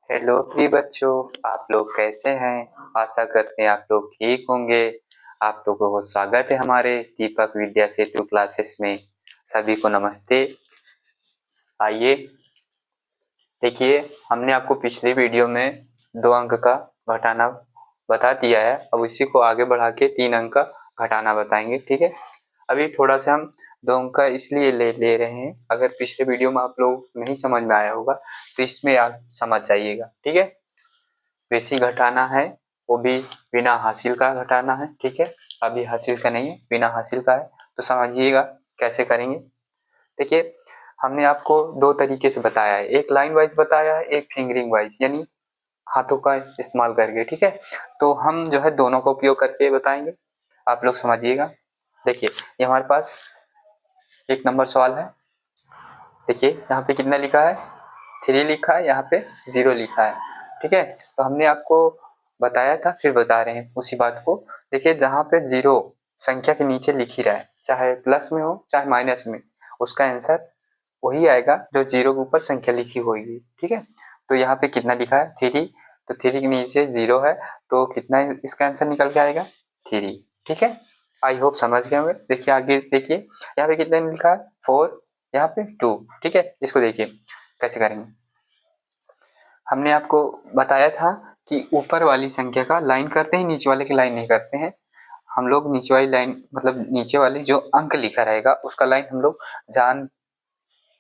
Hello प्रिय बच्चों, आप लोग कैसे हैं? आशा करते हैं आप लोग ठीक होंगे। आप लोगों को स्वागत है हमारे दीपक विद्या सेतु क्लासेस में। सभी को नमस्ते। आइए देखिए, हमने आपको पिछले वीडियो में 2 अंक का घटाना बता दिया है। अब इसी को आगे बढ़ा के 3 अंक का घटाना बताएंगे, ठीक है। अभी थोड़ा सा हम 2 अंक का इसलिए ले रहे हैं, अगर पिछले वीडियो में आप लोग नहीं समझ में आया होगा तो इसमें आप समझ जाइएगा, ठीक है। बेसिक घटाना है, वो भी बिना हासिल का घटाना है, ठीक है। अभी हासिल का नहीं है, बिना हासिल का है, तो समझिएगा कैसे करेंगे। देखिए, हमने आपको 2 तरीके से बताया है, एक लाइन वाइज बताया है, एक फिंगरिंग वाइज यानी हाथों का इस्तेमाल करके, ठीक है। तो हम जो है दोनों का उपयोग करके बताएंगे, आप लोग समझिएगा। देखिए, ये हमारे पास 1 नंबर सवाल है। देखिए यहाँ पे कितना लिखा है, 3 लिखा है, यहाँ पे 0 लिखा है, ठीक है। तो हमने आपको बताया था, फिर बता रहे हैं उसी बात को। देखिए, जहाँ पे 0 संख्या के नीचे लिख ही रहा है, चाहे प्लस में हो चाहे माइनस में, उसका आंसर वही आएगा जो 0 के ऊपर संख्या लिखी होगी, ठीक है। तो यहाँ पे कितना लिखा है, 3, तो 3 के नीचे 0 है, तो कितना इसका आंसर निकल के आएगा, 3, ठीक है। आई होप समझ गए होंगे। देखिए आगे, देखिए यहाँ पे कितना लिखा है, 4, यहाँ पे 2, ठीक है। इसको देखिए कैसे करेंगे। हमने आपको बताया था कि ऊपर वाली संख्या का लाइन करते हैं, नीचे वाले की लाइन नहीं करते हैं। हम लोग नीचे वाली लाइन मतलब नीचे वाली जो अंक लिखा रहेगा उसका लाइन हम लोग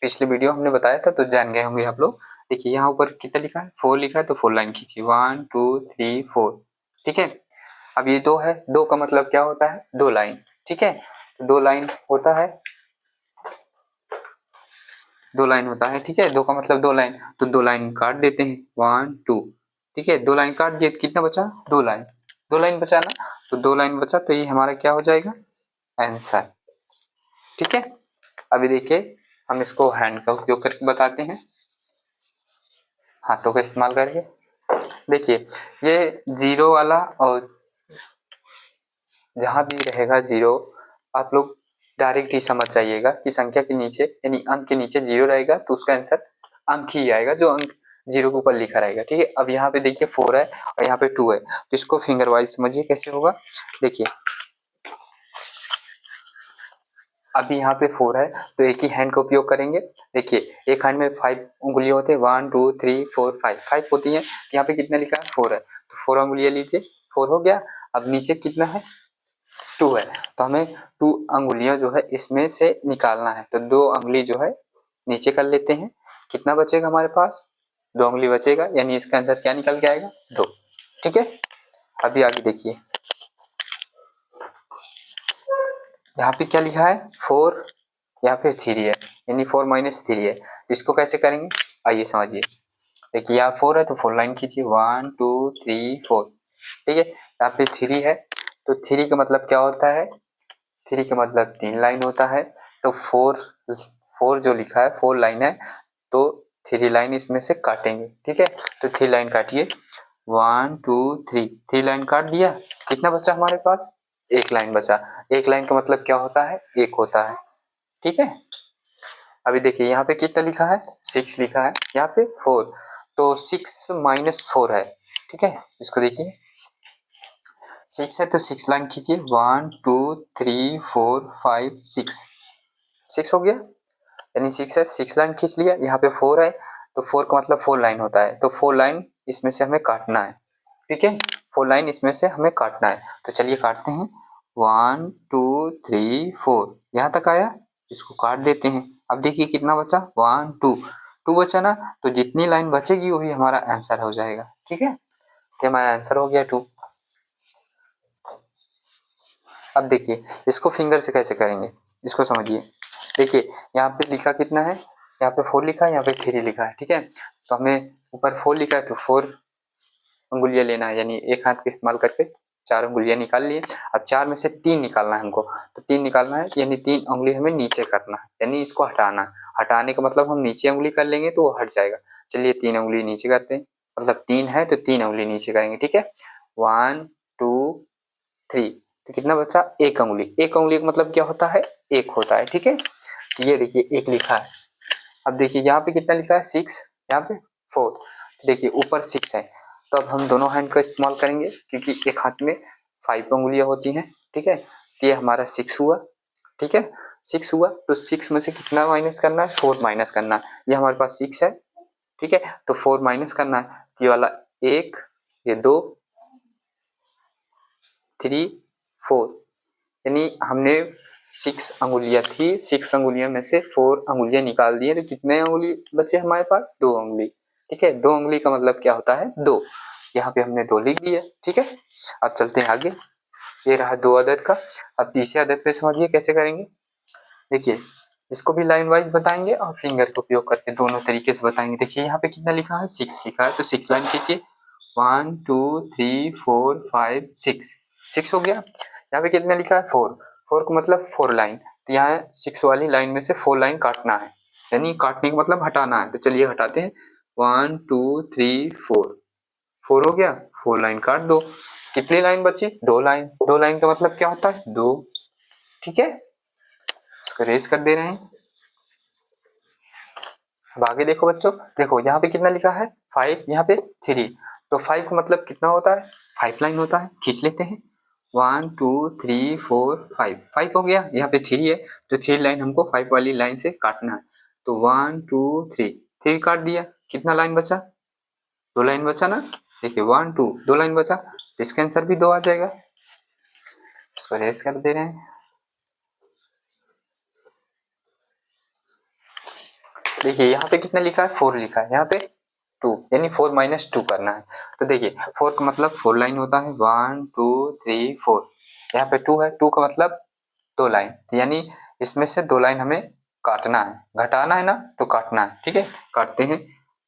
पिछले वीडियो हमने बताया था तो जान गए होंगे आप लोग। देखिए यहाँ ऊपर कितना लिखा है, 4 लिखा है, तो 4 लाइन खींचिए, 1 2 3 4, ठीक है। अब ये 2 है, 2 का मतलब क्या होता है, 2 लाइन, ठीक है। 2 लाइन होता है, 2 लाइन होता है, ठीक है। 2 का मतलब 2 लाइन, तो 2 लाइन काट देते हैं, 1 2, ठीक है। 2 लाइन काट दिए, कितना बचा, 2 लाइन, 2 लाइन बचा ना, तो 2 लाइन बचा, तो ये हमारा क्या हो जाएगा, आंसर, ठीक है। अभी देखिए, हम इसको हैंड का उपयोग करके बताते हैं, हाथों का इस्तेमाल करके। देखिए, ये 0 वाला और जहां भी रहेगा 0, आप लोग डायरेक्ट ही समझ जाइएगा कि संख्या के नीचे यानी अंक के नीचे 0 रहेगा तो उसका आंसर अंक ही आएगा जो अंक 0 के ऊपर लिखा रहेगा, ठीक है। अब यहाँ पे देखिए 4 है और यहाँ पे 2 है, तो इसको फिंगर वाइज समझिए कैसे होगा। देखिए अभी यहाँ पे 4 है तो एक ही हैंड का उपयोग करेंगे। देखिए एक हैंड में 5 उंगलियां होते हैं, 1 2 3 4 5 होती हैं। यहाँ पे कितना लिखा है, 4 है, तो 4 उंगलियां लीजिए, 4 हो गया। अब नीचे कितना है, 2 है, तो हमें 2 अंगुलियां जो है इसमें से निकालना है, तो 2 अंगुली जो है नीचे कर लेते हैं। कितना बचेगा हमारे पास, 2 अंगुली बचेगा, यानी इसका आंसर क्या निकल के आएगा, 2, ठीक है। अभी आगे देखिए, यहाँ पे क्या लिखा है, 4, यहाँ पे 3 है, यानी 4 माइनस 3 है। इसको कैसे करेंगे, आइए समझिए। देखिए यहाँ 4 है तो 4 लाइन खींचिए, 1 2 3 4, ठीक है। यहाँ पे 3 है, तो 3 का मतलब क्या होता है, 3 का मतलब 3 लाइन होता है, तो 4 जो लिखा है 4 लाइन है, तो 3 लाइन इसमें से काटेंगे, ठीक है। तो 3 लाइन काटिए, 1 2 3, 3 लाइन काट दिया, कितना बचा हमारे पास, 1 लाइन बचा। 1 लाइन का मतलब क्या होता है, 1 होता है, ठीक है। अभी देखिए यहाँ पे कितना लिखा है, 6 लिखा है, यहाँ पे 4, तो 6 माइनस 4 है, ठीक है। इसको देखिए 6 है तो 6 लाइन खींचिए, 1 2 3 4 5 6 हो गया, यानी 6 है, 6 लाइन खींच लिया। यहाँ पे 4 है तो 4 का मतलब 4 लाइन होता है, तो 4 लाइन इसमें से हमें काटना है, ठीक है। 4 लाइन इसमें से हमें काटना है, तो चलिए काटते हैं, 1 2 3 4, यहाँ तक आया, इसको काट देते हैं। अब देखिए कितना बचा, 1 2 2 बचा ना, तो जितनी लाइन बचेगी वही हमारा आंसर हो जाएगा, ठीक है। ये हमारा आंसर हो गया 2। अब देखिए इसको फिंगर से कैसे करेंगे, इसको समझिए। देखिए यहाँ पे लिखा कितना है, यहाँ पे 4 लिखा है, यहाँ पे 3 लिखा है, ठीक है। तो हमें ऊपर 4 लिखा है तो 4 उंगलियां लेना है, यानी एक हाथ का इस्तेमाल करके 4 उंगलियां निकाल लिए। अब 4 में से 3 निकालना है हमको, तो 3 निकालना है, यानी 3 उंगली हमें नीचे करना है, यानी इसको हटाना है। हटाने का मतलब हम नीचे उंगली कर लेंगे तो वो हट जाएगा। चलिए 3 उंगली नीचे करते हैं, मतलब 3 है तो 3 उंगली नीचे करेंगे, ठीक है। 1 2 3, तो कितना बचा, 1 उंगली। 1 उंगली का मतलब क्या होता है, 1 होता है, ठीक है। तो ये देखिए 1 लिखा है। अब देखिए यहाँ पे कितना लिखा है, 6, यहाँ पे 4, देखिए ऊपर 6 है, तो अब हम दोनों हैंड का इस्तेमाल करेंगे क्योंकि एक हाथ में 5 उंगलियां होती हैं, ठीक है। तो ये हमारा 6 हुआ, ठीक है। 6 हुआ तो 6 में से कितना माइनस करना है, 4 माइनस करना है। ये हमारे पास 6 है, ठीक है, तो 4 माइनस करना है। ये वाला 1, ये 2, 3, 4, यानी हमने 6 अंगुलियां थी, 6 अंगुलियों में से 4 अंगुलियां निकाल दी है, तो कितने अंगुली बचे हमारे पास, 2 अंगुली, ठीक है। 2 अंगुली का मतलब क्या होता है, 2। यहाँ पे हमने 2 लिख दिया, ठीक है। अब चलते हैं आगे, ये रहा 2 अदद का। अब तीसरे अदद पे समझिए कैसे करेंगे। देखिए इसको भी लाइन वाइज बताएंगे और फिंगर का उपयोग करके दोनों तरीके से बताएंगे। देखिए यहाँ पे कितना लिखा है, 6 लिखा है, तो 6 लाइन खींचिए। 1 2 3 4 5 6, 6 हो गया। यहाँ पे कितना लिखा है, 4, 4 का मतलब 4 लाइन, तो यहाँ 6 वाली लाइन में से 4 लाइन काटना है, यानी काटने का मतलब हटाना है। तो चलिए हटाते हैं, 1 2 3 4, 4 हो गया, 4 लाइन काट दो। कितनी लाइन बची, 2 लाइन, 2 लाइन का मतलब क्या होता है, 2, ठीक है। इसको रेस कर दे रहे हैं। अब आगे देखो बच्चों, देखो यहाँ पे कितना लिखा है, 5, यहाँ पे 3, तो 5 का मतलब कितना होता है, 5 लाइन होता है। खींच लेते हैं, 1 2 3 4 5, 5 हो गया। यहाँ पे 3 है, तो 3 लाइन हमको 5 वाली लाइन से काटना है। तो 1 2 3, 3 काट दिया, कितना लाइन बचा, 2 लाइन बचा ना। देखिए 1 2, 2 लाइन बचा, तो इसका आंसर भी 2 आ जाएगा। इसको रेस कर दे रहे हैं। देखिए यहाँ पे कितना लिखा है, 4 लिखा है, यहाँ पे 2, यानी 4 माइनस 2 करना है। तो देखिए 4 का मतलब 4 लाइन होता है, 1 2 3 4, यहाँ पे 2 है, 2 का मतलब 2 लाइन, यानी इसमें से 2 लाइन हमें काटना है, घटाना है ना, तो काटना है, ठीक है। काटते हैं,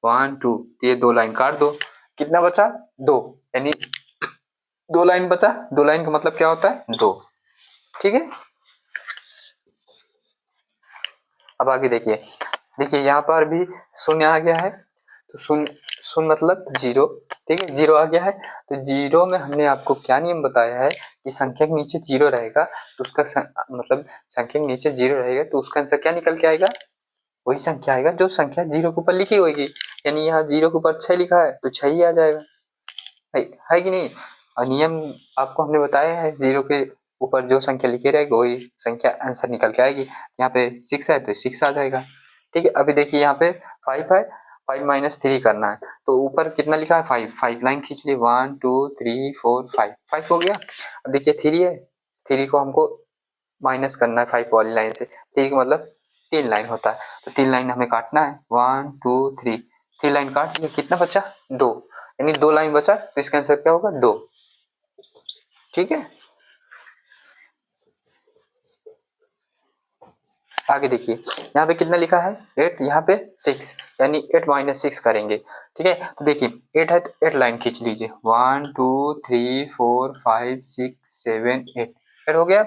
1 2, ये 2 लाइन काट दो, कितना बचा, 2, यानी 2 लाइन बचा। 2 लाइन का मतलब क्या होता है, 2, ठीक है। अब आगे देखिए, देखिए यहाँ पर भी शून्य आ गया है, तो शून्य, शून्य मतलब 0, ठीक है, 0 आ गया है। तो 0 में हमने आपको क्या नियम बताया है कि संख्या के नीचे 0 रहेगा, तो उसका मतलब संख्या के नीचे 0 रहेगा तो उसका आंसर क्या निकल के आएगा, वही संख्या आएगा जो संख्या 0 के ऊपर लिखी होगी। यानी यहाँ 0 के ऊपर 6 लिखा है, तो 6 ही आ जाएगा, है कि नहीं। और नियम आपको हमने बताया है, 0 के ऊपर जो संख्या लिखी रहेगी वही संख्या आंसर निकल के आएगी। यहाँ पे 6 है तो 6 आ जाएगा, ठीक है। अभी देखिए यहाँ पे 5 है, 5 माइनस 3 करना है, तो ऊपर कितना लिखा है, 5, 5 लाइन खींच ली, 1 2 3 4 5, 5 हो गया। अब देखिए 3 है, 3 को हमको माइनस करना है 5 वाली लाइन से, 3 का मतलब 3 लाइन होता है, तो 3 लाइन हमें काटना है, 1 2 3, 3 लाइन काट लिया, कितना बचा, 2, यानी 2 लाइन बचा, तो इसका आंसर क्या होगा, 2, ठीक है। आगे देखिए यहाँ पे कितना लिखा है, 8, यहाँ पे 6, यानी 8 माइनस 6 करेंगे, ठीक है। तो देखिए 8 है तो 8 लाइन खींच लीजिए, 1 2 3 4 5 6 7 8, 8 हो गया।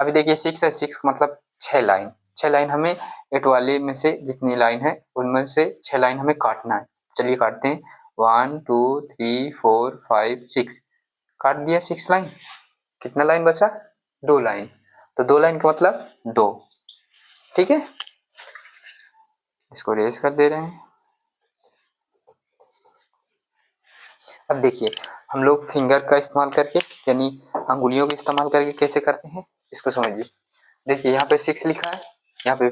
अभी देखिए 6 है, 6 मतलब 6 लाइन, 6 लाइन हमें 8 वाले में से जितनी लाइन है उनमें से 6 लाइन हमें काटना है। चलिए काटते हैं, 1 2 3 4 5 6, काट दिया 6 लाइन, कितना लाइन बचा, 2 लाइन, तो 2 लाइन का मतलब 2, ठीक है। इसको रेस कर दे रहे हैं। अब देखिए हम लोग फिंगर का इस्तेमाल करके, यानी अंगुलियों का इस्तेमाल करके कैसे करते हैं, इसको समझिए। देखिए यहाँ पे 6 लिखा है, यहाँ पे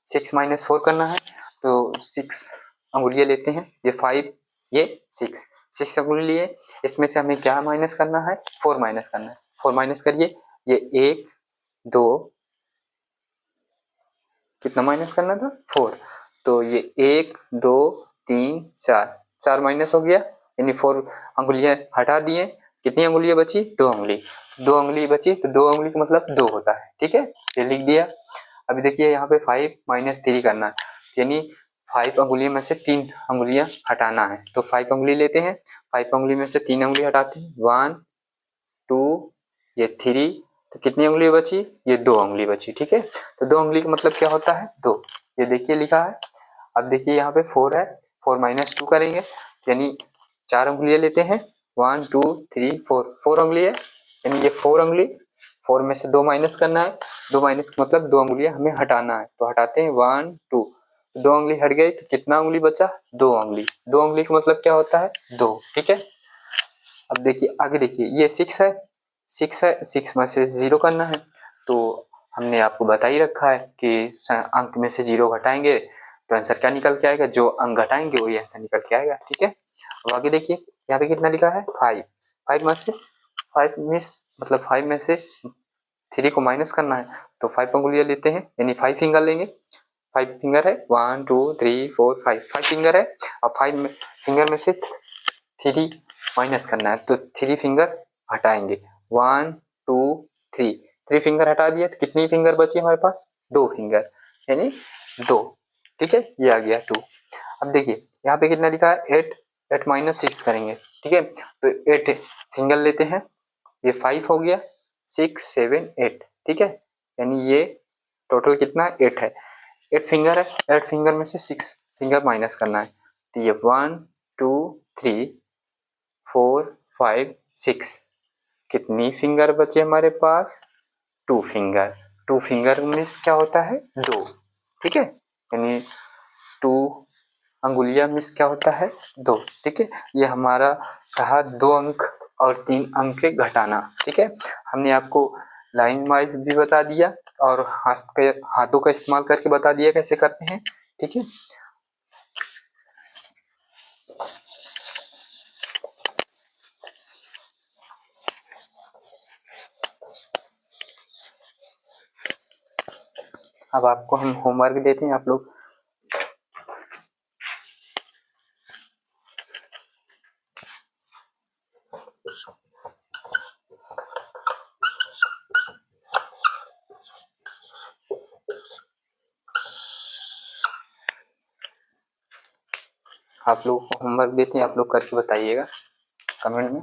6 माइनस 4 करना है, तो 6 अंगुलियां लेते हैं, ये 5, ये 6, 6 अंगुली लिए, इसमें से हमें क्या माइनस करना है, 4 माइनस करना है। 4 माइनस करिए, ये 1 2, कितना माइनस करना था, 4, तो ये 1 2 3 4, 4 माइनस हो गया, यानी 4 अंगुलियां हटा दिए, कितनी अंगुलियां बची, 2 अंगुली, 2 अंगुली बची, तो 2 अंगुली का मतलब 2 होता है, ठीक है, ये लिख दिया। अभी देखिए यहाँ पे 5 माइनस 3 करना है, यानी 5 अंगुलियों में से 3 अंगुलियां हटाना है, तो 5 अंगुली लेते हैं, 5 अंगुली में से 3 अंगुली हटाते हैं, 1 2, ये 3, तो कितनी उंगली बची, ये 2 उंगली बची, ठीक है। तो 2 उंगली का मतलब क्या होता है, 2, ये देखिए लिखा है। अब देखिए यहाँ पे 4 है, 4 माइनस 2 करेंगे, यानी 4 उंगलियां लेते हैं, 1 2 3 4, 4 उंगली है, यानी ये 4 उंगली, 4 में से 2 माइनस करना है, 2 माइनस का मतलब 2 उंगलियां हमें हटाना है, तो हटाते हैं 1 2, 2 उंगली हट गई तो कितना उंगली बचा? 2 उंगली। 2 उंगली का मतलब क्या होता है? 2। ठीक है, अब देखिए आगे, देखिए ये 6 है, 6 है, 6 में से 0 करना है। तो हमने आपको बता ही रखा है कि अंक में से 0 घटाएंगे तो आंसर क्या निकल के आएगा? जो अंक घटाएंगे वही आंसर निकल के आएगा। ठीक है, अब आगे देखिए यहाँ पे कितना लिखा है? 5। 5 में से 5 मिस मतलब 5 में से 3 को माइनस करना है तो 5 उंगलियां लेते हैं, यानी 5 फिंगर लेंगे। 5 फिंगर है, 1 2 3 4 5, 5 फिंगर है। अब 5 फिंगर में से 3 माइनस करना है तो 3 फिंगर हटाएंगे, 1 2 3। 3 फिंगर हटा दिया तो कितनी फिंगर बची हमारे पास? 2 फिंगर, यानी 2। ठीक है, ये आ गया 2। अब देखिए यहाँ पे कितना लिखा है? 8। 8 माइनस 6 करेंगे। ठीक है, तो 8 फिंगर लेते हैं, ये 5 हो गया, 6 7 8। ठीक है, यानी ये टोटल कितना? 8 है। 8 फिंगर है, 8 फिंगर में से 6 फिंगर माइनस करना है तो ये 1 2 3 4 5 6। कितनी फिंगर बचे हमारे पास? 2 फिंगर। 2 फिंगर मीन्स क्या होता है? 2। ठीक है, यानी 2 अंगुलियां मीन्स क्या होता है? 2। ठीक है, ये हमारा कहा 2 अंक और 3 अंक के घटाना। ठीक है, हमने आपको लाइन वाइज भी बता दिया और हाथों का इस्तेमाल करके बता दिया कैसे करते हैं। ठीक है, अब आपको हम होमवर्क देते हैं, आप लोग को होमवर्क देते हैं, आप लोग करके बताइएगा कमेंट में।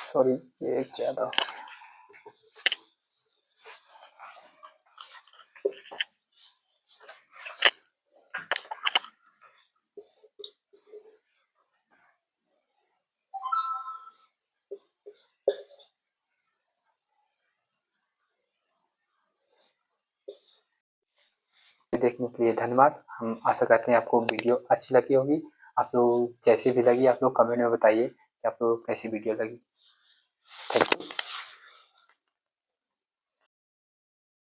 सॉरी, ये एक ज्यादा देखने के लिए धन्यवाद। हम आशा करते हैं आपको वीडियो अच्छी लगी होगी। आप लोग जैसी भी लगी आप लोग कमेंट में बताइए कि आप लोग कैसी वीडियो लगी। Thank you.